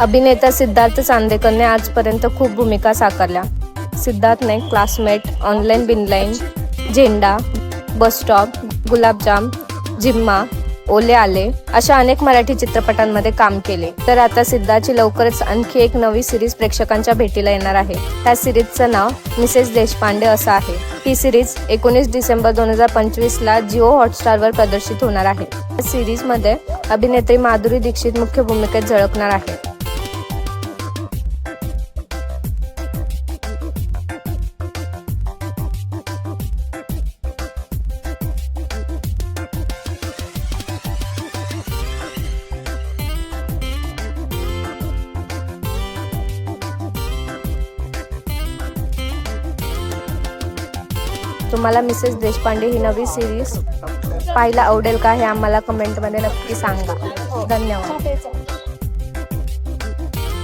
अभिनेता सिद्धार्थ चांदेकरने आजपर्यंत खूप भूमिका साकारल्या. सिद्धार्थने क्लासमेट, ऑनलाईन बिनलाईन, झेंडा, बस स्टॉप, गुलाबजाम, जिम्मा, ओले आले अशा अनेक मराठी चित्रपटांमध्ये काम केले. तर आता सिद्धार्थची लवकरच आणखी एक नवी सिरीज प्रेक्षकांच्या भेटीला येणार आहे. त्या सिरीजचं नाव मिसेस देशपांडे असं आहे. ही सिरीज 19 डिसेंबर 2025ला जिओ हॉटस्टारवर प्रदर्शित होणार आहे. या सिरीजमध्ये अभिनेत्री माधुरी दीक्षित मुख्य भूमिकेत झळकणार आहे. तुम्हाला मिसेस देशपांडे ही नवी सिरीज पाहायला आवडेल का हे आम्हाला कमेंटमध्ये नक्की सांगा. धन्यवाद.